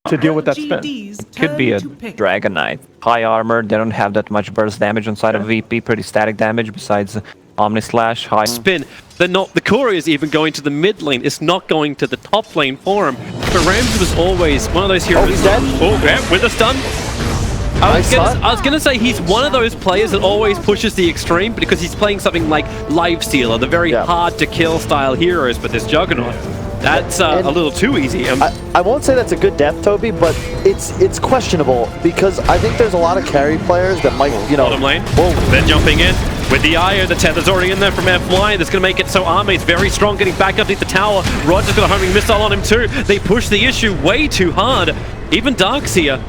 To deal with that spin. Could be a Dragon Knight. High armor, they don't have that much burst damage on side of VP, pretty static damage besides Omni Slash, high spin. The core is even going to the mid lane. It's not going to the top lane for him. But Ramsey was always one of those heroes. Oh, he's dead? Oh, yeah, with a stun. I was gonna say he's one of those players that always pushes the extreme because he's playing something like Lifestealer, the very hard to kill style heroes, but this Juggernaut, that's a little too easy. I won't say that's a good death, Toby, but it's questionable because I think there's a lot of carry players that might, you know... Bottom lane, then jumping in. With the Io, the tether's already in there from FY. That's going to make it so Arme's very strong, getting back underneath the tower. Roger's got a homing missile on him too. They push the issue way too hard. Even Darkseer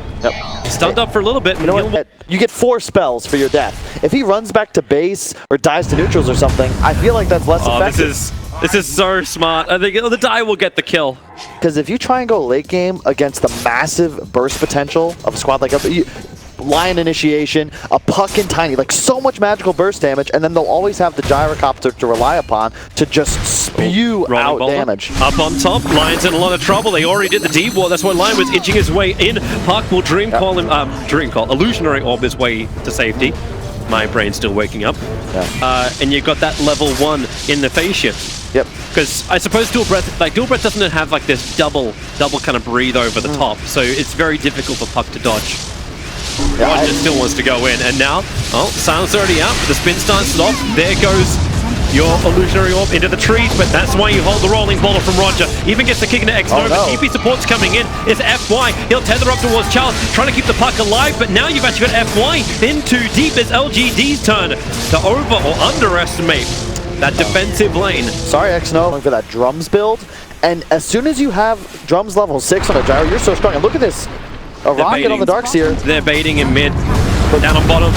stunned up for a little bit. You know what? You get 4 spells for your death. If he runs back to base or dies to neutrals or something, I feel like that's less effective. This is so smart. I think the die will get the kill. Because if you try and go late game against the massive burst potential of a squad like us, Lion Initiation, a Puck and Tiny, like so much magical burst damage, and then they'll always have the Gyrocopter to rely upon to just spew out damage. Up on top, Lion's in a lot of trouble. They already did the deep wall. That's why Lion was inching his way in. Puck will Illusionary Orb his way to safety. My brain's still waking up. And you've got that level 1 in the phase shift. Yep. Because I suppose Dual Breath doesn't have like this double kind of breathe over the top, so it's very difficult for Puck to dodge. Roger still wants to go in, and now, Silence already out, but the spin starts off. There goes your Illusionary Orb into the trees, but that's why you hold the rolling boulder from Roger. Even gets the kick into X-Nova. TP support's coming in. It's FY. He'll tether up towards Charles, trying to keep the Puck alive, but now you've actually got FY in too deep. It's LGD's turn to over or underestimate that defensive lane. Sorry, X-Nova, for that drums build. And as soon as you have drums level 6 on a gyro, you're so strong. And look at this. A rocket on the Darkseer. They're baiting in mid. Down on bottom,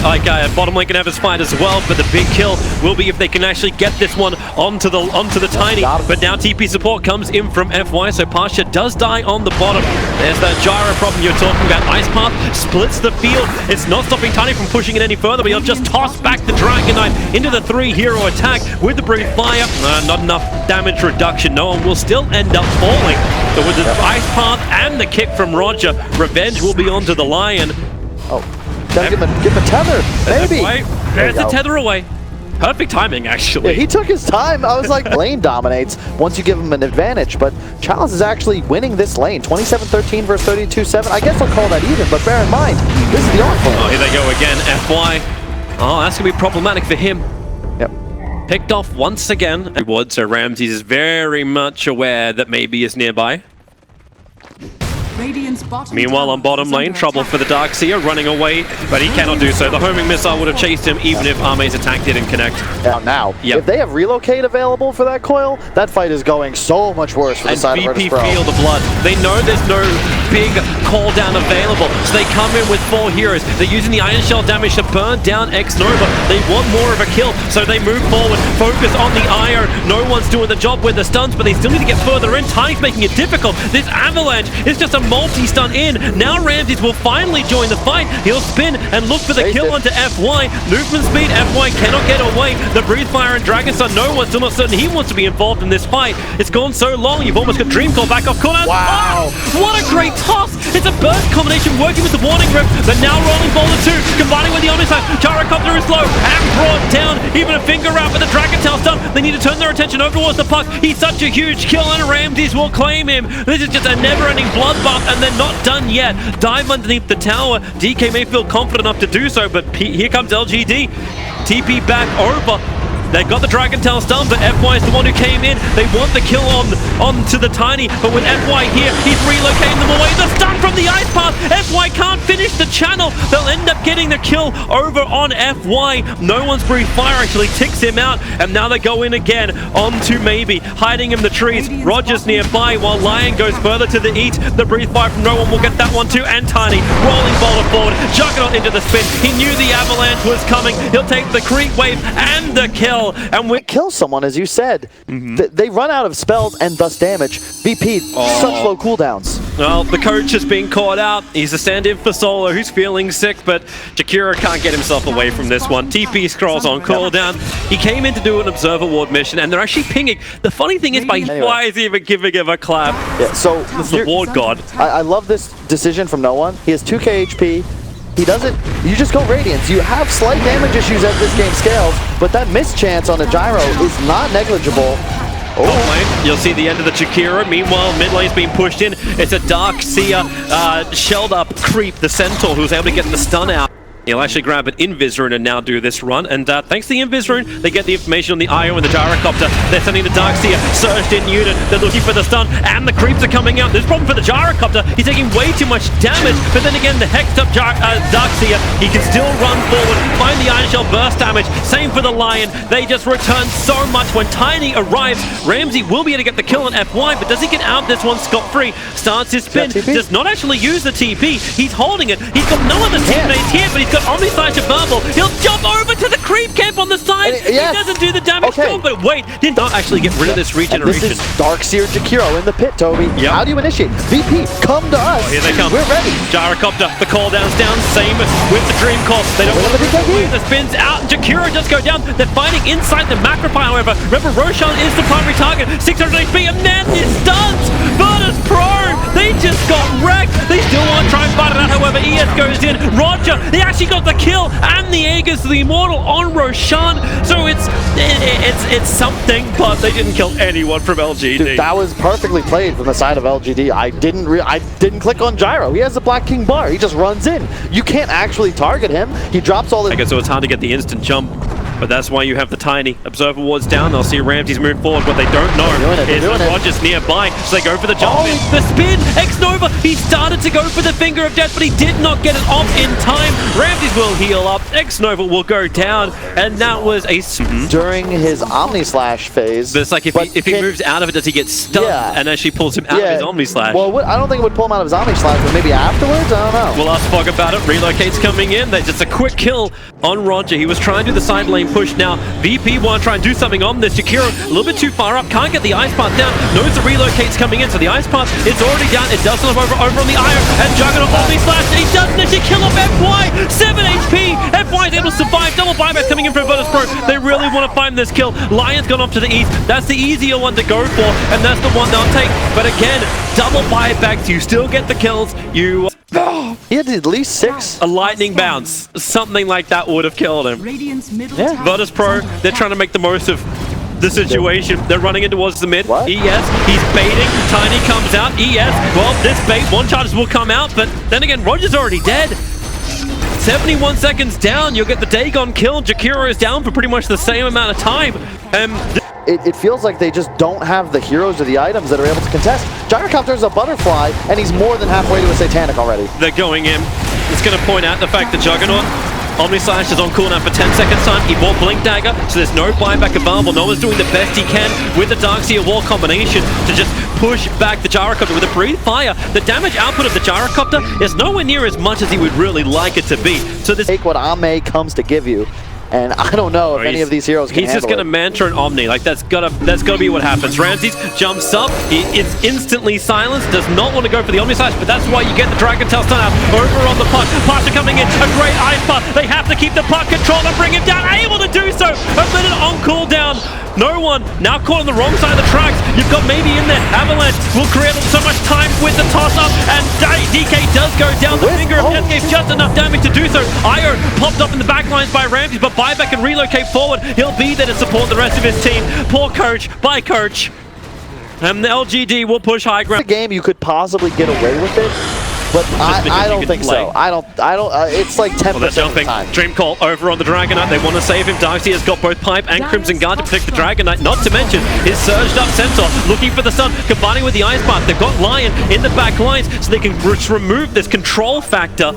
bottom lane can have his fight as well, but the big kill will be if they can actually get this one onto the Tiny. But now TP support comes in from FY, so Pasha does die on the bottom. There's that gyro problem you're talking about. Ice Path splits the field. It's not stopping Tiny from pushing it any further, but he'll just toss back the Dragon Knight into the 3-hero attack with the Breathe Fire. Not enough damage reduction. No one will still end up falling. So with the Ice Path and the kick from Roger, revenge will be onto the Lion. Gotta give him a tether, maybe. There's the tether away. Perfect timing, actually. Yeah, he took his time. I was like, lane dominates once you give him an advantage, but Chalice is actually winning this lane. 27-13 versus 32-7. I guess I'll call that even, but bear in mind, this is the off lane. Oh, here they go again, FY. Oh, that's going to be problematic for him. Yep. Picked off once again. So Ramses is very much aware that maybe is nearby. Meanwhile, on bottom lane, trouble for the Darkseer, running away, but he cannot do so. The homing missile would have chased him even if Arme's attack didn't connect. Now, if they have Relocate available for that coil, that fight is going so much worse for the side of Virtus.pro. VP feel the blood. They know there's no big call down available, so they come in with 4 heroes. They're using the Iron Shell damage to burn down X-Nova. They want more of a kill, so they move forward, focus on the Io. No one's doing the job with the stuns, but they still need to get further in. Tiny's making it difficult. This Avalanche is just a multi-stun in. Now Ramses will finally join the fight. He'll spin and look for the kill onto FY. Movement speed, FY cannot get away. The Breathe Fire and Dragon Stun, no one's still not certain he wants to be involved in this fight. It's gone so long, you've almost got Dream Call back off corner. Wow. Oh, what a great toss. It's a burst combination working with the Warning Grip, but now rolling boulder 2, combining with the Omniside. Gyrocopter is low and brought down. Even a finger out with the Dragon Tail stun. They need to turn their attention over towards the Puck. He's such a huge kill and Ramses will claim him. This is just a never-ending bloodbath and they're not done yet. Dive underneath the tower. DK may feel confident enough to do so, but here comes LGD. TP back over. They got the Dragon Tail stun, but FY is the one who came in. They want the kill onto the Tiny, but with FY here, he's relocating them away. The stun from the Ice Path. FY can't finish the channel. They'll end up getting the kill over on FY. No one's Breathe Fire actually ticks him out, and now they go in again onto Maybe, hiding in the trees. Roger's nearby while Lion goes further to the east. The Breathe Fire from no one will get that one too, and Tiny rolling boulder forward. Juggernaut into the spin. He knew the Avalanche was coming. He'll take the creep wave and the kill. And we kill someone, as you said. They run out of spells and thus damage. VP, such low cooldowns. Well, the coach is being caught out. He's a stand-in for Solo, who's feeling sick, but Jakiro can't get himself away from this one. TP scrolls on cooldown. He came in to do an Observer Ward mission, and they're actually pinging. The funny thing is, why is he even giving him a clap? Yeah, so This is the Ward God. I love this decision from no one. He has 2k HP. He doesn't. You just go Radiance. You have slight damage issues as this game scales, but that missed chance on a gyro is not negligible. Top lane, you'll see the end of the Jakiro. Meanwhile, mid lane's being pushed in. It's a Dark Seer, shelled up creep, the Centaur, who's able to get the stun out. He'll actually grab an Invis Rune and now do this run. And thanks to the Invis Rune, they get the information on the Io and the Gyrocopter. They're sending the Darkseer, surged in unit. They're looking for the stun, and the creeps are coming out. There's a problem for the Gyrocopter. He's taking way too much damage, but then again, the hexed up Darkseer, he can still run forward, find the Iron Shell burst damage. Same for the Lion. They just return so much. When Tiny arrives, Ramsey will be able to get the kill on FY, but does he get out this one scot-free? Starts his spin, does not actually use the TP. He's holding it. He's got no other teammates here, but he's got Omni Slash and Verbal. He'll jump over to the creep camp on the side. Yes. He doesn't do the damage to him, but wait, did not actually get rid of this regeneration. This is Darkseer Jakiro in the pit, Toby. Yep. How do you initiate? VP, come to us. Here they come. We're ready. Gyrocopter, the call down's down. Same with the Dream Course. They don't want to leave the spins out. Jakiro just go down. They're fighting inside the Macropile, however. Remember, Roshan is the primary target. 600 HP, and then it stuns. Virtus.pro, they just got wrecked. They still want to try and fight it out, however. ES goes in. Roger, he actually got the kill and the Aegis, the Immortal on Roshan. So it's something, but they didn't kill anyone from LGD. Dude, that was perfectly played from the side of LGD. I didn't click on Gyro. He has the Black King bar. He just runs in. You can't actually target him. He drops all his... I guess so it's hard to get the instant jump. But that's why you have the Tiny. Observer Ward's down. They'll see Ramsey's move forward. What they don't know is that Roger's nearby. So they go for the jump in. The spin! X-Nova! He started to go for the Finger of Death, but he did not get it off in time. Ramsey's will heal up. X-Nova will go down. And that was a... During his Omni Slash phase. But it's like if he moves out of it, does he get stunned? Yeah. And then she pulls him out of his Omni Slash. Well, I don't think it would pull him out of his Omni Slash, but maybe afterwards? I don't know. We'll ask Fog about it. Relocate's coming in. There's just a quick kill on Roger. He was trying to do the side lane push now. VP want to try and do something on this. Jakiro a little bit too far up. Can't get the Ice Path down. Knows the Relocate's coming in. So the Ice Path is already down. It does not have over on the Io. And Juggernaut Omni Slash. He doesn't actually kill off FY. 7 HP. FY is able to survive. Double buyback coming in from Virtus.pro. They really want to find this kill. Lion's gone off to the east. That's the easier one to go for. And that's the one they'll take. But again, double buybacks. You still get the kills. You... He had at least 6. A lightning bounce. Something like that would have killed him. Yeah. Virtus.pro, they're trying to make the most of the situation. They're running in towards the mid. What? ES, he's baiting. Tiny comes out. ES, well, this bait, one charges will come out, but then again, Roger's already dead. 71 seconds down, you'll get the Dagon kill. Jakiro is down for pretty much the same amount of time. It feels like they just don't have the heroes or the items that are able to contest. Gyrocopter's a butterfly, and he's more than halfway to a Satanic already. They're going in. It's going to point out the fact that Juggernaut, Omni Slash is on cooldown for 10 seconds time. He bought Blink Dagger, so there's no buyback available. No one's doing the best he can with the Darkseer Wall combination to just push back the Gyrocopter with a Breathe Fire. The damage output of the Gyrocopter is nowhere near as much as he would really like it to be. So this... Take what Ame comes to give you. And I don't know if any of these heroes can handle it. He's just going to Mantra and Omni. Like, that's gotta be what happens. Ramses jumps up. He is instantly silenced. Does not want to go for the Omni Slash, but that's why you get the Dragon Tail stun out. Over on the puck. Pasha coming in. A great Ice Path. They have to keep the puck control and bring him down. Able to do so. A minute on cooldown. No one now caught on the wrong side of the tracks. You've got maybe in there. Avalanche will create so much time with the toss-up, and DK does go down. The Finger of Death gave just enough damage to do so. Io popped up in the back lines by Ramses, but buyback and relocate forward. He'll be there to support the rest of his team. Poor coach, bye coach. And the LGD will push high ground. The game you could possibly get away with it. But I don't think so. I don't. It's like 10% of the time. Dream Call over on the Dragonite. They want to save him. Darkseer's got both Pipe and Crimson Guard to protect the Dragonite. Not to mention his surged up Centaur looking for the stun, combining with the Ice Path. They've got Lion in the back lines, so they can remove this control factor.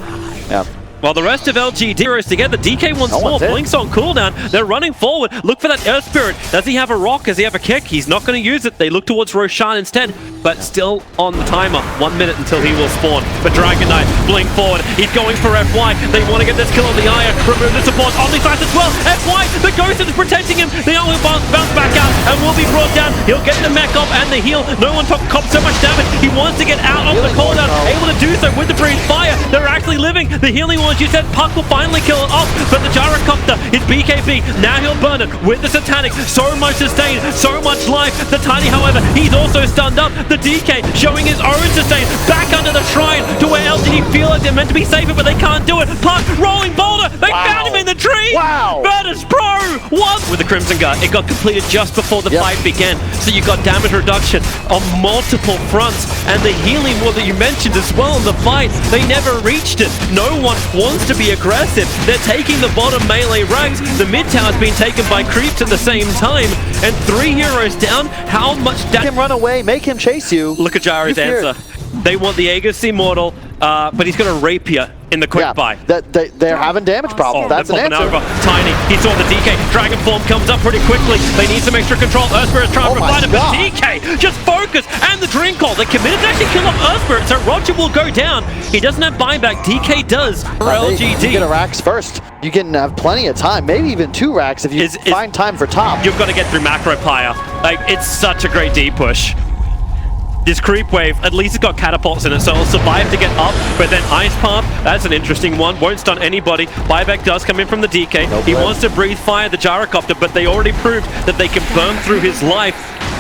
Yeah. While the rest of LGD is together, DK wants No more. one's in. Blink's on cooldown. They're running forward. Look for that Earth Spirit. Does he have a rock? Does he have a kick? He's not going to use it. They look towards Roshan instead, but still on the timer. 1 minute until he will spawn. But Dragon Knight, Blink forward. He's going for FY. They want to get this kill on the Aya. Remove the support. Omniscience as well. FY, the Ghost is protecting him. The only bounce back out and will be brought down. He'll get the mech off and the heal. No one cops so much damage. He wants to get out of the cooldown. Able to do so with the breeze fire. They're actually living. The healing ones, you said, Puck will finally kill it off, but the Gyrocopter is BKB. Now he'll burn it with the Satanic. So much sustain, so much life. The Tiny, however, he's also stunned up. The DK showing his own sustain back under the shrine to where LGD feel like they're meant to be safer, but they can't do it. Puck, rolling boulder. They found him in the tree. Wow. Virtus.pro what? With the Crimson Guard, it got completed just before the fight began. So you got damage reduction on multiple fronts, and the healing wall that you mentioned as well in the fight, they never reached it. No one wants to be aggressive. They're taking the bottom melee ranks. The mid tower's been taken by creeps at the same time, and 3 heroes down. How much Make him run away, make him chase you. Look at Jara's answer. They want the Aegis Immortal, but he's got a Rapier in the quick buy. They're having damage problems. That's an they're answer. popping over. Tiny, he saw the DK. Dragon Form comes up pretty quickly. They need some extra control. Earthspirit's trying to provide it, but DK just focus and the Dream Call. They committed to actually kill off Earthspirit, so Roger will go down. He doesn't have buyback. DK does for LGD. You get a racks first. You can have plenty of time, maybe even 2 racks if you find time for top. You've got to get through Macro Pyre. Like, it's such a great D push. This creep wave, at least it's got catapults in it, so it'll survive to get up, but then Ice Pump, that's an interesting one, won't stun anybody. Buyback does come in from the DK. He wants to breathe fire, the Gyrocopter, but they already proved that they can burn through his life.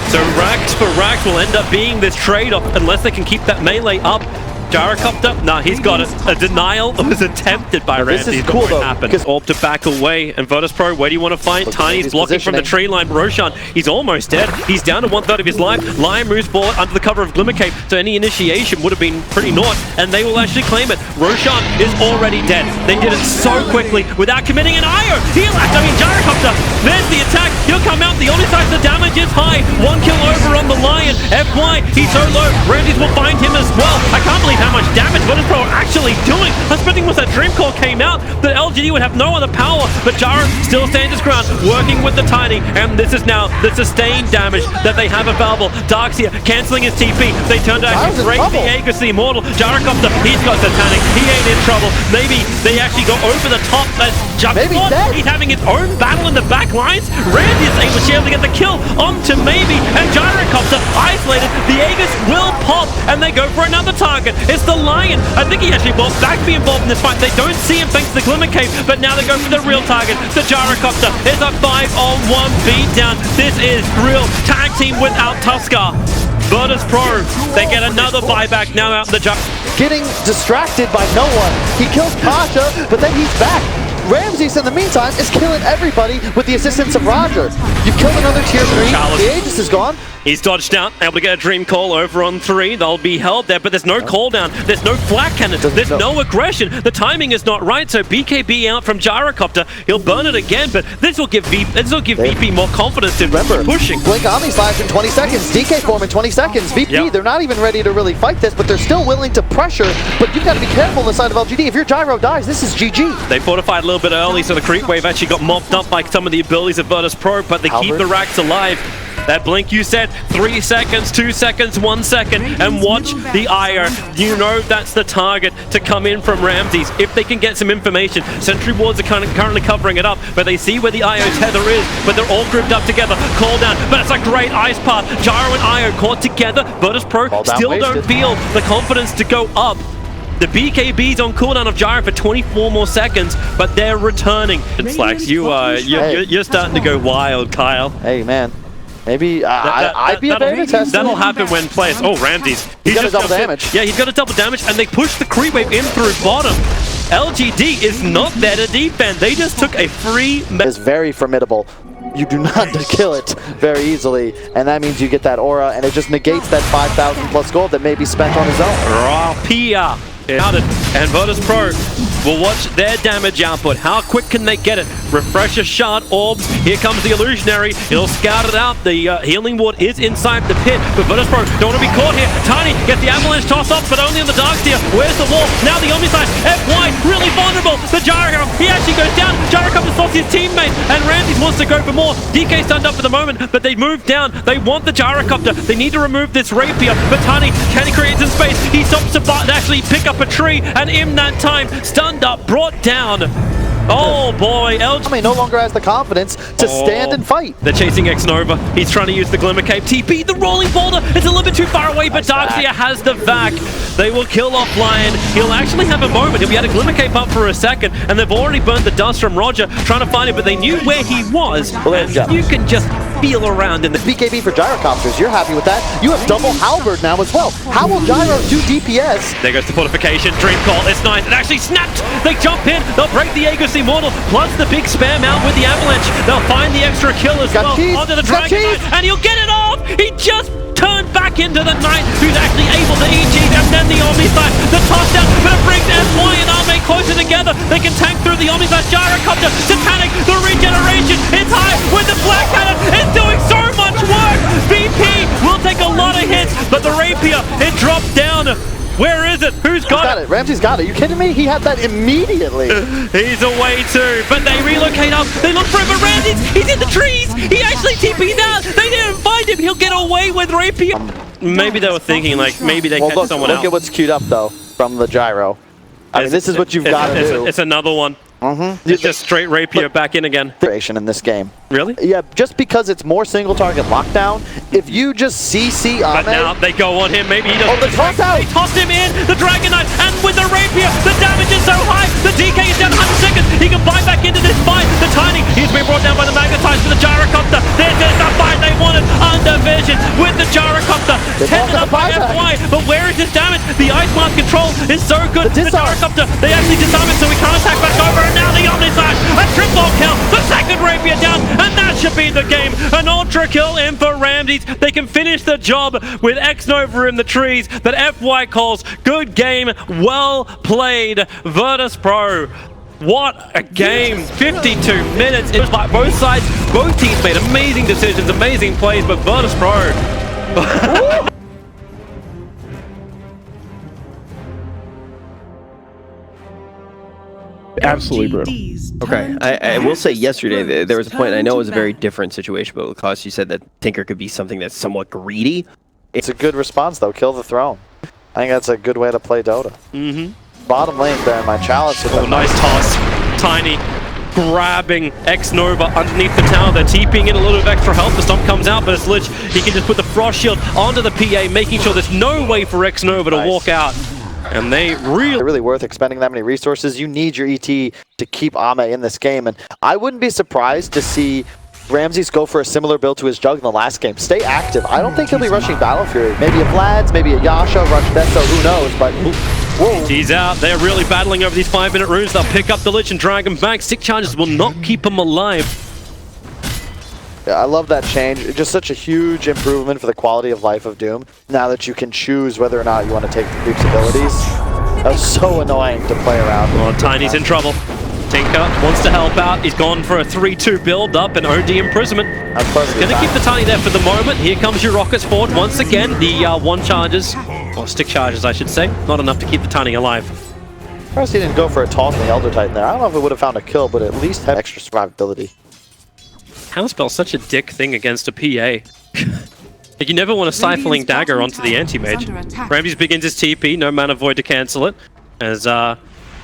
So racks for racks will end up being this trade-off unless they can keep that melee up. Gyrocopter, nah, he's got it. A denial was attempted by Ramsey. This is cool though, because Orb to back away, and Virtus.pro, where do you want to fight? Tiny's blocking from the tree line. Roshan, he's almost dead. He's down to 1/3 of his life. Lion moves forward under the cover of Glimmer Cape, so any initiation would have been pretty naught, and they will actually claim it. Roshan is already dead. They did it so quickly without committing an IO. Gyrocopter, there's the attack. He'll come out. The only side the damage is high. 1 kill over on the Lion. FY, he's so low. Ramses will find him as well. I can't believe how much damage Virtus.pro are actually doing. I was expecting once that Dream Call came out that LGD would have no other power, but Jara still stands his ground, working with the Tiny, and this is now the sustained damage that they have available. Darkseer cancelling his TP. They turn to actually break the Aegis the Immortal. Gyrocopter, he's got Satanic. He ain't in trouble. Maybe they actually go over the top. That's Juggernaut. He's having his own battle in the back lines. Randy is able to get the kill onto maybe, and Gyrocopter isolated. The Aegis will pop, and they go for another target. It's the Lion. I think he actually wants back to be involved in this fight. They don't see him thanks to the Glimmer Cape, but now they go for the real target. The Gyrocopter is a 5-on-1 beatdown. This is real tag team without Tuskar. Virtus.pro, they get another buyback now out in the Getting distracted by no one. He kills Pasha, but then he's back. Ramses, in the meantime, is killing everybody with the assistance of Roger. You've killed another tier 3. The Aegis is gone. He's dodged out, able to get a Dream Call over on 3. They'll be held there, but there's no cooldown. There's no flak cannon. There's no aggression. The timing is not right, so BKB out from Gyrocopter. He'll burn it again, but this will give VP more confidence in pushing. Blink Omni Slash in 20 seconds. DK form in 20 seconds. VP, they're not even ready to really fight this, but they're still willing to pressure. But you've got to be careful on the side of LGD. If your Gyro dies, this is GG. They fortified a little bit early, so the creep wave actually got mopped up by some of the abilities of Virtus.pro, but they keep the racks alive. That blink you said, 3 seconds, 2 seconds, 1 second, and watch the ire. You know that's the target to come in from Ramses. If they can get some information, Sentry Wards are currently covering it up, but they see where the IO tether is, but they're all grouped up together. Call down, but it's a great ice path. Gyro and IO caught together. Virtus.pro still don't feel the confidence to go up. The BKB's on cooldown of Gyro for 24 more seconds, but they're returning. It's like you're starting to go wild, Kyle. Hey, man. Maybe I'd be a beta tester. That'll happen when players. Oh, Ramses. He's got a double damage. Yeah, he's got a double damage, and they push the creep wave in through bottom. LGD is not there to defend. They just took a free. It's very formidable. You do not kill it very easily, and that means you get that aura, and it just negates that 5,000 plus gold that may be spent on his own. Rapia. And Virtus.pro will watch their damage output. How quick can they get it? Refresher shard orbs. Here comes the illusionary. He'll scout it out. The healing ward is inside the pit, but Virtus.pro don't want to be caught here. Tiny gets the avalanche toss off, but only on the dark tier. Where's the wall? Now the Omni side. FY really vulnerable. The Gyro, he actually goes down. Gyro comes to sauce his teammate, and Ramses wants to go for more. DK stunned up for the moment, but they move down. They want the gyrocopter. They need to remove this rapier, but Tiny, can he create some space? He stops to actually pick up a tree, and in that time, stunned up, brought down. Oh boy, LGD no longer has the confidence to stand and fight. They're chasing X-Nova. He's trying to use the Glimmer Cape. TP, the rolling boulder. It's a little bit too far away, but Darkseer has the vac. They will kill off Lion. He'll actually have a moment. He'll be able to Glimmer Cape up for a second, and they've already burned the dust from Roger trying to find him, but they knew where he was. And you can just feel around in the BKB for gyrocopters. You're happy with that? You have double halberd now as well. How will Gyro do DPS? There goes the fortification. Dream call. It's nice. It actually snapped. They jump in. They'll break the Aegis Immortal, plus the big spam out with the avalanche. They'll find the extra kill as well onto the Dragon Knight, and he'll get it off. He just turned back into the Knight, who's actually able to EG, and then the Omni side. The toss down, but it brings FY and Arme closer together. They can tank through the Omni side. Gyrocopter, Titanic, the regeneration. It's high with the Black Cannon. It's doing so much work. BP will take a lot of hits, but the Rapier, it dropped down. Where is it? Who's got it? Ramsey's got it. You kidding me? He had that immediately. He's away too, but they relocate up. They look for him, but Ramsey's, he's in the trees. He actually TP'd out. They didn't find him. He'll get away with Rapier. Maybe they were thinking, like, maybe they catch someone else. Look at what's queued up, though, from the Gyro. I mean, this is what you've got to do. It's another one. It's just straight Rapier back in again. In this game. Really? Yeah, just because it's more single target lockdown. If you just CC Ahmed, but now they go on him. Maybe he doesn't. Oh, the toss out! They toss him in. The Dragon Knight, and with the Rapier, the damage is so high. The DK is down 100 seconds. He can buy back into this fight. The Tiny, he's been brought down by the Magnetize for the Gyrocopter. This is the fight they wanted under Vision with the Gyrocopter. Tested up by FY, but where is his damage? The Ice Mask control is so good. The Gyrocopter, they actually disarm it, so we can't attack back over. And now the Omniside, a triple kill. The second Rapier down, and that should be the game. An ultra kill in for Ramses. They can finish the job with X-Nova in the trees. That FY calls good game, well played, Virtus.pro. What a game, 52 minutes. It was like both sides, both teams made amazing decisions, amazing plays, but Virtus.pro. Absolutely brutal. Okay, I will say yesterday there was a point, I know it was a very different situation, but Klaus, you said that Tinker could be something that's somewhat greedy. It's a good response, though. Kill the throne. I think that's a good way to play Dota. Bottom lane there, my chalice. Oh, nice toss. Tiny grabbing X-Nova underneath the tower. They're TPing in a little bit of extra health. The stomp comes out, but it's Lich. He can just put the Frost Shield onto the PA, making sure there's no way for X-Nova to walk out. And they really worth expending that many resources. You need your ET to keep Ame in this game, and I wouldn't be surprised to see Ramses go for a similar build to his Jug in the last game. Stay active. I don't think he'll be rushing Battle Fury. Maybe a Vlad's, maybe a Yasha, rush Beto, who knows, but whoa. He's out. They're really battling over these 5-minute runes. They'll pick up the Lich and drag him back. Stick charges will not keep him alive. Yeah, I love that change. Just such a huge improvement for the quality of life of Doom. Now that you can choose whether or not you want to take the creep's abilities. That was so annoying to play around with. Oh, Tiny's in trouble. Tinker wants to help out. He's gone for a 3-2 build up and OD imprisonment. Gonna keep the Tiny there for the moment. Here comes your rockets forward once again. The one charges, or stick charges I should say. Not enough to keep the Tiny alive. First he didn't go for a toss on the Elder Titan there. I don't know if it would have found a kill, but at least had extra survivability. Counterspell's such a dick thing against a PA. Like, you never want a Stifling Dagger onto the anti-mage. Ramses begins his TP, no mana void to cancel it. As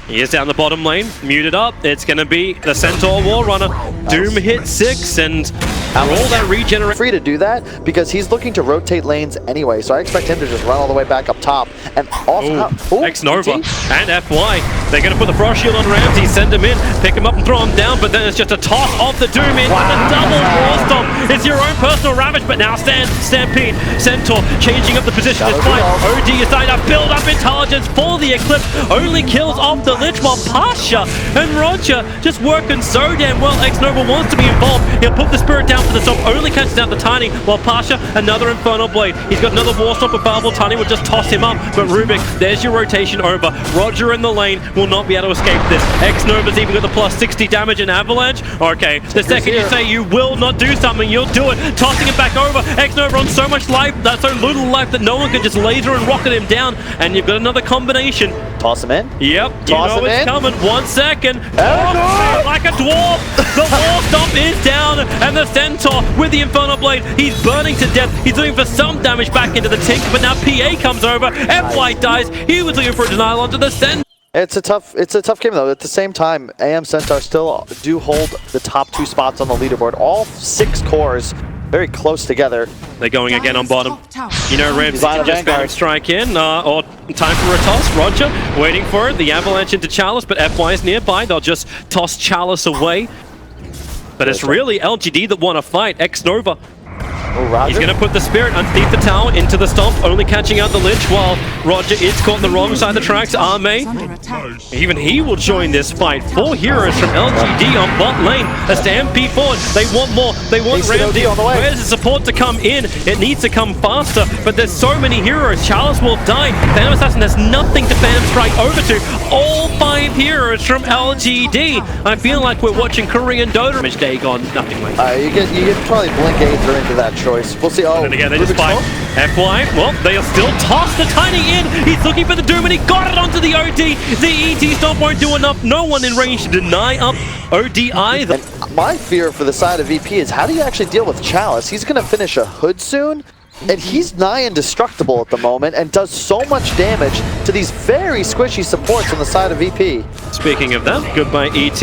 he is down the bottom lane, muted up. It's going to be the Centaur War Runner. Doom hit 6, and all that regenerate. Free to do that because he's looking to rotate lanes anyway, so I expect him to just run all the way back up top. And also, X-Nova and FY. They're going to put the Frost Shield on Ramsey, send him in, pick him up and throw him down, but then it's just a toss off the Doom into the double War Stomp. It's your own personal ravage, but now Stampede, Centaur changing up the position. It's fine. OD is starting to build up intelligence for the Eclipse. Only kills off the Lich, while Pasha and Roger just working so damn well. X-Nova wants to be involved. He'll put the Spirit down for the Stomp, only catches out the Tiny, while Pasha, another Infernal Blade. He's got another War Stomp available. Tiny will just toss him up, but Rubik, there's your rotation over. Roger in the lane will not be able to escape this. X-Nova's even got the plus 60 damage in Avalanche. Okay, the second you say you will not do something, you'll do it. Tossing it back over. X-Nova on so much life, that's so little life that no one can just laser and rocket him down, and you've got another combination. Toss him in. Yep, Toss you know him it's in. coming. 1 second. Oh, like a dwarf. The War Stomp is down, and the Centaur with the Infernal Blade, he's burning to death. He's looking for some damage back into the Tink, but now PA comes over. FY dies. He was looking for a denial onto the Centaur. It's a tough game though. At the same time, AM Centaur still do hold the top 2 spots on the leaderboard. All 6 cores very close together. They're going again on bottom. You know, Ramsey can just go and strike in, or time for a toss. Roger waiting for it. The Avalanche into Chalice, but FY is nearby. They'll just toss Chalice away. But it's really LGD that want to fight. X-Nova. Oh, He's going to put the Spirit underneath the tower into the Stomp, only catching out the Lich, while Roger is caught on the wrong side of the tracks. Arme, even he will join this fight. 4 heroes from LGD on bot lane. A Stampede forward. They want more. They want Ramsey. on the way. Where's the support to come in? It needs to come faster, but there's so many heroes. Chalice will die. Phantom Assassin has nothing to Phantom Strike over to. All 5 heroes from LGD. I feel like we're watching Korean Dota. Day gone, nothing like that. You can probably blink Aether into that choice. We'll see. Oh, and again, they just fight. FY, well, they'll still toss the Tiny in. He's looking for the Doom, and he got it onto the OD. The ET Stomp won't do enough. No one in range to deny up OD either. And my fear for the side of VP is, how do you actually deal with Chalice? He's going to finish a hood soon, and he's nigh indestructible at the moment and does so much damage to these very squishy supports on the side of VP. Speaking of that, goodbye ET.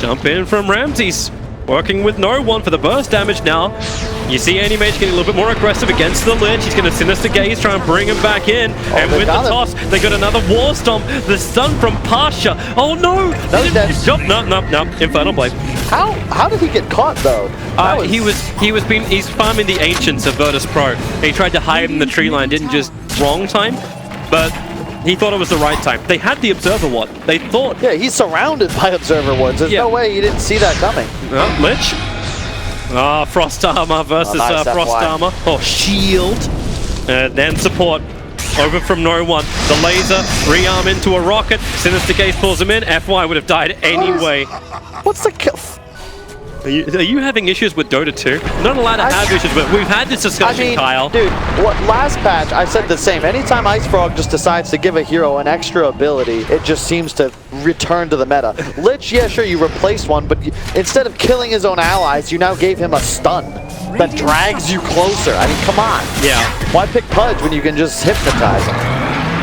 Jump in from Ramses. Working with no one for the burst damage now. You see Anti-Mage getting a little bit more aggressive against the Lich. He's going to Sinister Gaze, try and bring him back in. And with the toss, they got another War Stomp. The stun from Pasha. Oh no! No. Infernal Blade. How did he get caught though? He's farming the Ancients of Virtus.pro. He tried to hide in the tree line, didn't just wrong time, but he thought it was the right time. They had the Observer Ward. They thought. Yeah, he's surrounded by Observer Wards. There's no way he didn't see that coming. Lich. Frost Armor versus nice Frost Armor. Oh, Shield. And then support. Over from no one. The laser, rearm into a rocket. Sinister Gaze pulls him in. FY would have died anyway. What's the kill? Are you having issues with Dota 2? Not allowed to have issues, but we've had this discussion, Kyle. Dude, last patch I said the same. Anytime Ice Frog just decides to give a hero an extra ability, it just seems to return to the meta. Lich, yeah, sure, you replaced one, but instead of killing his own allies, you now gave him a stun that drags you closer. I mean, come on. Yeah. Why pick Pudge when you can just hypnotize him?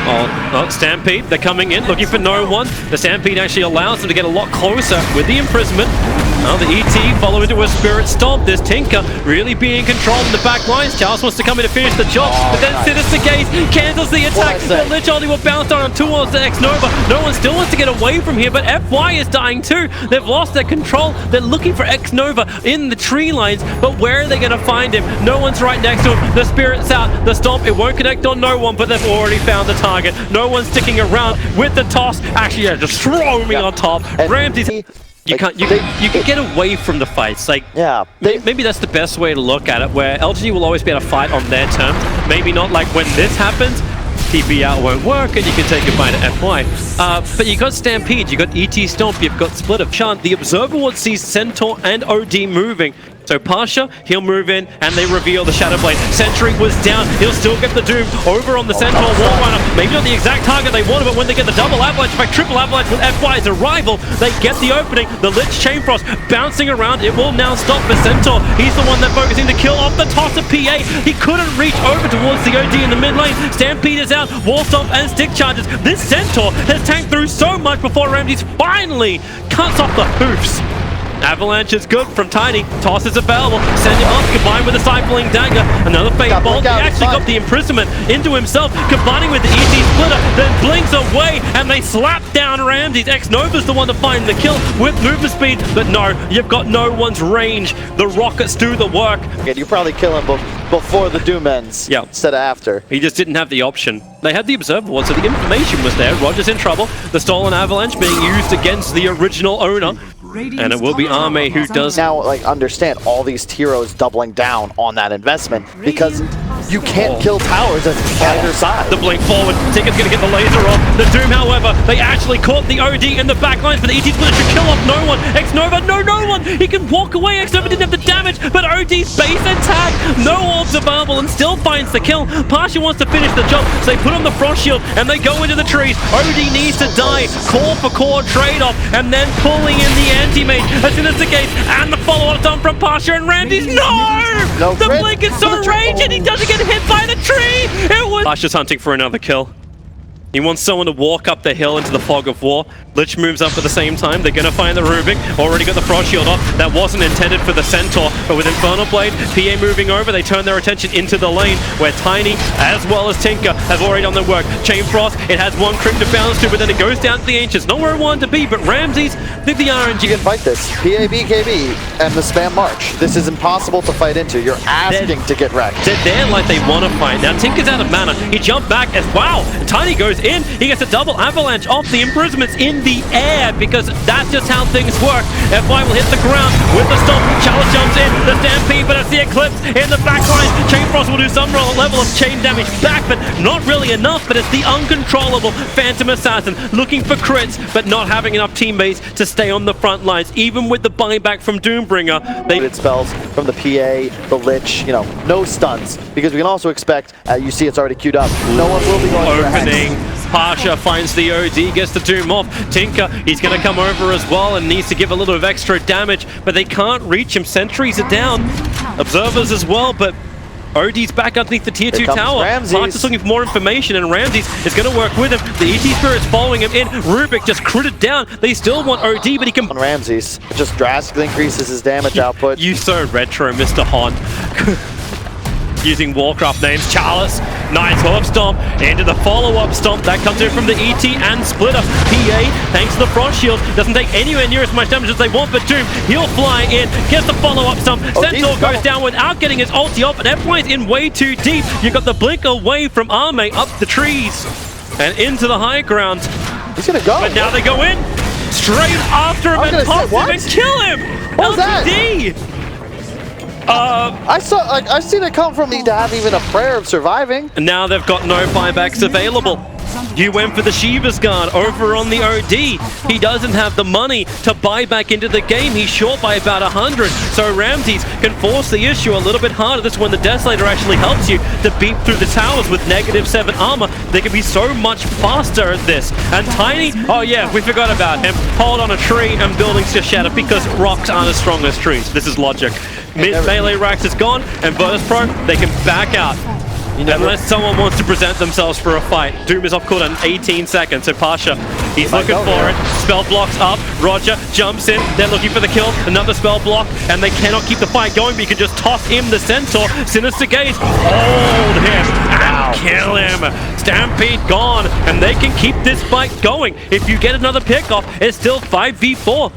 Oh, Stampede, they're coming in, looking for no one. The Stampede actually allows them to get a lot closer with the imprisonment. Now the ET follow into a Spirit Stomp. There's Tinker really being controlled in the back lines. Charles wants to come in to finish the job, but then Sinister Gaze cancels the attack. The Lich only will bounce on towards the X-Nova. No one still wants to get away from here, but FY is dying too. They've lost their control. They're looking for X-Nova in the tree lines, but where are they going to find him? No one's right next to him. The Spirit's out. The Stomp, it won't connect on no one, but they've already found the target. No one's sticking around with the toss. Actually, yeah, just throw me on top. Ramsey's... You can get away from the fights. Like, yeah, maybe that's the best way to look at it, where LGD will always be able to fight on their terms. Maybe not like when this happens, TP out won't work and you can take a bite at FY. But you got Stampede, you got ET Stomp, you've got Split of Chant. The Observer Ward sees Centaur and OD moving. So Pasha, he'll move in, and they reveal the Shadow Blade. Sentry was down, he'll still get the Doom over on the Centaur War Runner. Maybe not the exact target they wanted, but when they get the double avalanche, in fact triple avalanche with FY's arrival, they get the opening. The Lich Chainfrost bouncing around, it will now stop for Centaur. He's the one that's focusing to kill off the toss of PA. He couldn't reach over towards the OD in the mid lane. Stampede is out, Wall Stomp and Stick Charges. This Centaur has tanked through so much before Ramses finally cuts off the hoofs. Avalanche is good from Tiny. Toss is available. Send him up, combined with a cycling dagger. Another fake bolt. He actually got the imprisonment into himself, combining with the ET splitter, then blinks away, and they slap down Ramses. X-Nova's the one to find the kill with movement speed, but no, you've got no one's range. The rockets do the work. You probably kill him before the Doom ends, instead of after. He just didn't have the option. They had the Observer one, so the information was there. Roger's in trouble. The stolen Avalanche being used against the original owner. And it will be Arme who does now understand all these Tyros doubling down on that investment, because you can't kill towers at either side. The blink forward, Ticket's gonna get the laser off. The Doom, however, they actually caught the OD in the back lines, but the ET Splitter should kill off no one. X-Nova, no one! He can walk away. X-Nova didn't have the damage, but OD's base and tag, no orbs available, and still finds the kill. Pasha wants to finish the job, so they put on the frost shield, and they go into the trees. OD needs to die. Core for core trade-off, and then pulling in the anti-mage as soon as the gate, and the follow-up done from Pasha and Ramses. No! The blink is so raged, and he doesn't get hit by the tree! It was Pasha's hunting for another kill. He wants someone to walk up the hill into the fog of war. Lich moves up at the same time. They're going to find the Rubik. Already got the Frost Shield off. That wasn't intended for the Centaur, but with Infernal Blade, PA moving over, they turn their attention into the lane, where Tiny, as well as Tinker, have already done their work. Chain Frost, it has one crit to bounce to, but then it goes down to the Ancients. Not where it wanted to be, but Ramses did the RNG. You can fight this. PA, BKB, and the Spam March. This is impossible to fight into. You're asking to get wrecked. They're there like they want to fight. Now Tinker's out of mana. He jumped back as wow. Tiny goes in. He gets a double avalanche off the imprisonments in the air, because that's just how things work. FY will hit the ground with the stomp. Chalice jumps in. The Stampede, but it's the Eclipse in the backline. Chain Frost will do some level of chain damage back, but not really enough. But it's the uncontrollable Phantom Assassin looking for crits, but not having enough teammates to stay on the front lines. Even with the buyback from Doombringer, they it spells from the PA, the Lich, no stuns, because we can also expect, you see it's already queued up, no one will be going opening. Pasha finds the OD, gets the Doom off. Tinker, he's going to come over as well and needs to give a little of extra damage, but they can't reach him. Sentries are down. Observers as well, but OD's back underneath the tier 2 tower. Mark's is looking for more information, and Ramses is going to work with him. The ET Spirit's following him in. Rubik just critted down. They still want OD, but he can... On Ramses, it just drastically increases his damage output. You so retro, Mr. Hon. Using Warcraft names. Chalice, nice hoof stomp into the follow-up stomp. That comes in from the ET and Splitter. PA, thanks to the Frost Shield, doesn't take anywhere near as much damage as they want, but Doom, he'll fly in, gets the follow-up stomp. Centaur goes down without getting his ulti off, and FY's in way too deep. You got the blink away from Arme up the trees and into the high ground. He's gonna go. But now they go in, straight after him and pop him and kill him. What was that? I've seen it come from me to have even a prayer of surviving. And now they've got no buybacks available. You went for the Shiva's Guard over on the OD. He doesn't have the money to buy back into the game. He's short by about 100. So Ramses can force the issue a little bit harder. This is when the Desolator actually helps you to beat through the towers with -7 armor. They can be so much faster at this. And Tiny, oh yeah, we forgot about him. Hold on a tree and buildings just shatter because rocks aren't as strong as trees. This is logic. Mid-melee racks is gone, and Virtus.pro, they can back out. Unless someone wants to present themselves for a fight. Doom is off cooldown 18 seconds, so Pasha, he's looking for it. Spell blocks up, Roger jumps in, they're looking for the kill, another spell block, and they cannot keep the fight going, but you can just toss him the Centaur. Sinister Gaze, hold him and kill him. Stampede gone, and they can keep this fight going. If you get another pickoff, it's still 5v4.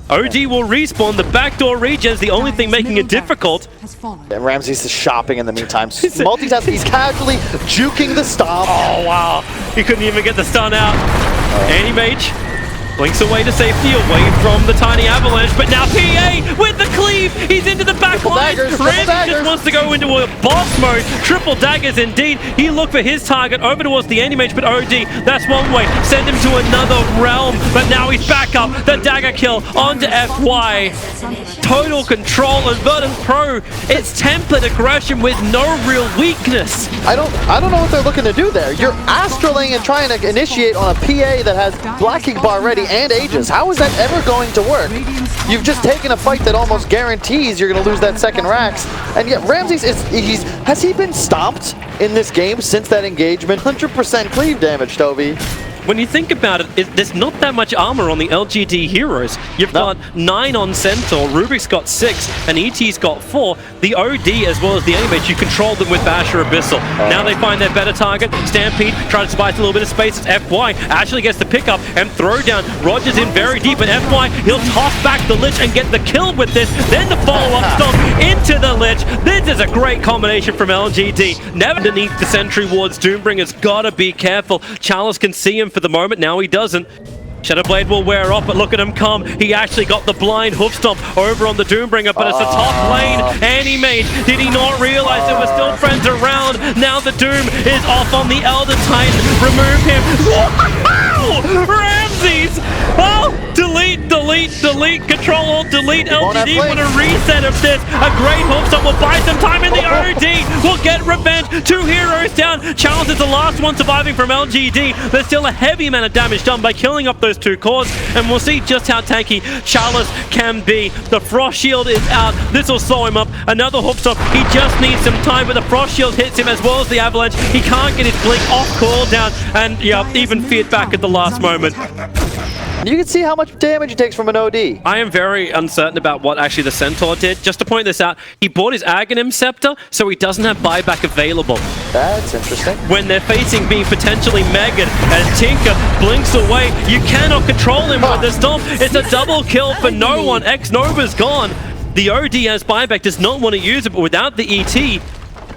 OD will respawn. The backdoor regen is the only thing making it difficult. And Ramses is shopping in the meantime. Multitasking, he's casually juking the stomp. Oh, wow. He couldn't even get the stun out. Anti-Mage blinks away to safety, away from the tiny avalanche, but now PA with the cleave. He's into the back line. Ramsey just wants to go into a boss mode. Triple daggers indeed. He looked for his target over towards the anti-mage, but OD, that's one way. Send him to another realm, but now he's back up. The dagger kill onto FY. Total control, and Virtus.pro, it's tempered aggression with no real weakness. I don't know what they're looking to do there. You're astraling and trying to initiate on a PA that has blocking bar ready and Aegis. How is that ever going to work? You've just taken a fight that almost guarantees you're going to lose that second Rax. And yet Ramses, has he been stomped in this game since that engagement? 100% cleave damage, Toby. when you think about it, there's not that much armor on the LGD heroes. You've got 9 on Centaur, Rubik's got 6, and ET's got 4. The OD as well as the Animate, you control them with Basher Abyssal. Now they find their better target. Stampede tries to spice a little bit of space. It's FY actually gets the pickup and throw down. Rogers in very deep, and FY, he'll toss back the Lich and get the kill with this. Then the follow-up stomp into the Lich. This is a great combination from LGD. Never underneath the Sentry Wards. Doombringer's gotta be careful. Chalice can see him for the moment. Now he doesn't. Shadowblade will wear off, but look at him come. He actually got the blind hoof stomp over on the Doombringer, but it's a top lane Anti-Mage. Did he not realize there were still friends around? Now the Doom is off on the Elder Titan. Remove him. Wow! Ramses! Oh! Delete, delete, delete, Control Alt, delete. LGD want a reset of this. A great hoof stomp will buy some time in the OD. Will get revenge. 2 heroes down. Chalice is the last one surviving from LGD. There's still a heavy amount of damage done by killing up those 2 cores, and we'll see just how tanky Chalice can be. The Frost Shield is out. This will slow him up. Another hoof stomp. He just needs some time, but the Frost Shield hits him as well as the Avalanche. He can't get his blink off cooldown, and yeah, even feared back at the last moment. You can see how much damage it takes from an OD. I am very uncertain about what actually the Centaur did. Just to point this out, he bought his Aghanim Scepter, so he doesn't have buyback available. That's interesting. When they're facing being potentially Megan, and Tinker blinks away, you cannot control him with the stomp. It's a double kill for no one. X-Nova's gone. The OD has buyback, does not want to use it, but without the ET,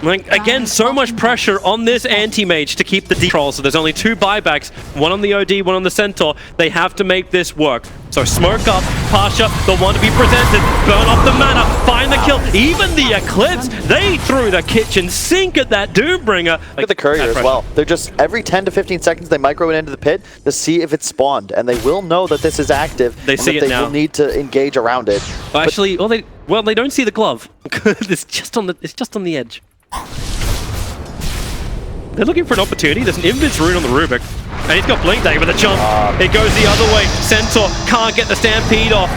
like, again, so much pressure on this anti-mage to keep the control. So there's only 2 buybacks, one on the OD, one on the Centaur. They have to make this work. So smoke up, Pasha, the one to be presented, burn off the mana, find the kill. Even the Eclipse, they threw the kitchen sink at that Doombringer. Look at the Courier as well. They're just, every 10 to 15 seconds, they micro it into the pit to see if it's spawned. And they will know that this is active. They see it now. They will need to engage around it. Actually, well, they don't see the glove. It's just on the edge. They're looking for an opportunity. There's an Invis rune on the Rubik, and he's got Blink Dagger with a jump. It goes the other way. Centaur can't get the Stampede off.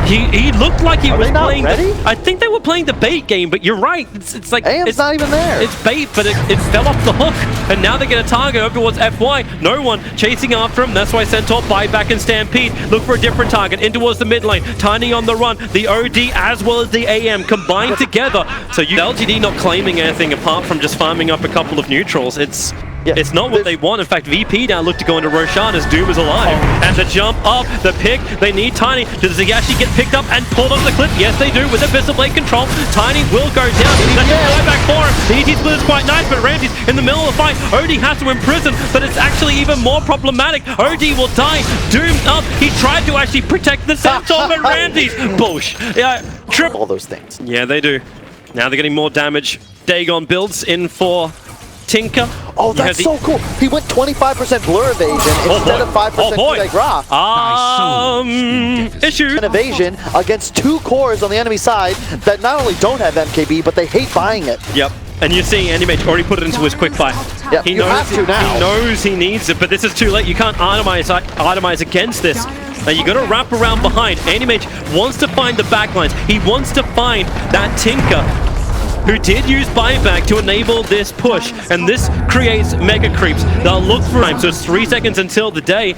He looked like he was playing. I think they were playing the bait game, but you're right. It's like AM's not even there. It's bait, but it fell off the hook, and now they get a target over towards FY. No one chasing after him. That's why Centaur buy back and Stampede. Look for a different target in towards the mid lane. Tiny on the run. The OD as well as the AM combined together. So LGD not claiming anything apart from just farming up a couple of neutrals. It's not what they want. In fact, VP now look to go into Roshan as Doom is alive. And the jump up, the pick, they need Tiny. Does he actually get picked up and pulled off the cliff? Yes, they do with the Abyssal Blade control. Tiny will go down. That's a buyback for him. The ET split is quite nice, but Ramsey's in the middle of the fight. OD has to imprison, but it's actually even more problematic. OD will die. Doom up. He tried to actually protect the Centaur, but Ramsey's bullsh. Yeah, all those things. Yeah, they do. Now they're getting more damage. Dagon builds in for Tinker. Oh, that's so cool. He went 25% blur evasion instead of 5% like Ra. Issue. An evasion against 2 cores on the enemy side that not only don't have MKB, but they hate buying it. Yep. And you're seeing Animate already put it into his quick buy. Yeah, he knows to now. He knows he needs it, but this is too late. You can't itemize against this. Now you got to wrap around behind. Animate wants to find the backlines. He wants to find that Tinker, who did use buyback to enable this push, and this creates mega creeps. They'll look for time, so it's 3 seconds until the day.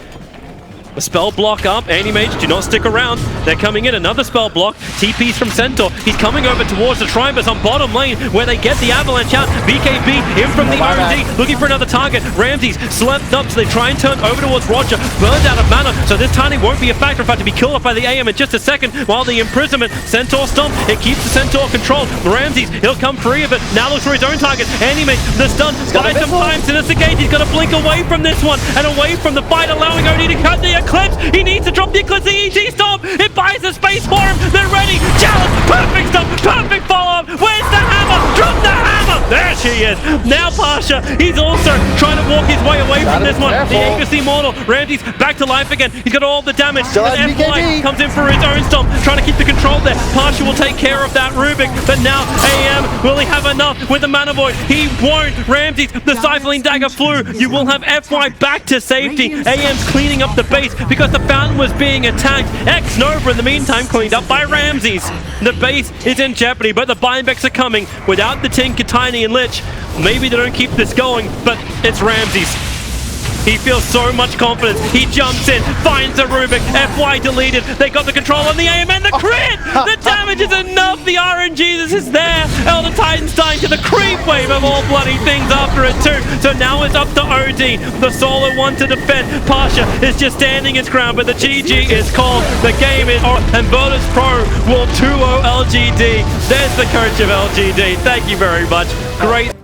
A spell block up. Anti-Mage do not stick around. They're coming in. Another spell block. TP's from Centaur. He's coming over towards the Tribus on bottom lane where they get the Avalanche out. BKB in from the OD. Looking for another target. Ramses slept up, so they try and turn over towards Roger. Burned out of mana, so this Tiny won't be a factor. In fact, to be killed off by the AM in just a second. While the imprisonment, Centaur stomp. It keeps the Centaur controlled. Ramses, he'll come free of it. Now looks for his own target. Anti-Mage, the stun. Buy some time to this again. He's got to blink away from this one and away from the fight, allowing OD to cut the Eclipse. He needs to drop the Eclipse. The ET stomp. It buys the space for him. They're ready. Chalice. Perfect stop. Perfect follow-up. Where's the hammer? Drop the hammer. There she is. Now Pasha. He's also trying to walk his way away from this one. The Aegis Immortal. Randy's back to life again. He's got all the damage. And FY comes in for his own stomp. Trying to keep the control there. Pasha will take care of that Rubik. But now AM, will he have enough with the Mana Void? He won't. Ramses, the Siphoning Dagger flew. You will have FY back to safety. AM's cleaning up the base because the fountain was being attacked. X-Nova in the meantime cleaned up by Ramses. The base is in jeopardy, but the buybacks are coming without the Tinker, Tiny, and Lich. Maybe they don't keep this going, but it's Ramses. He feels so much confidence. He jumps in, finds a Rubik. FY deleted. They got the control on the aim and the crit. The damage is enough. The RNG this is there. Elder Titan's dying to the creep wave of all bloody things after it too. So now it's up to OD. The solo one to defend. Pasha is just standing his ground, but the GG is called. The game is on, and Virtus.pro will 2-0 LGD. There's the coach of LGD. Thank you very much. Great.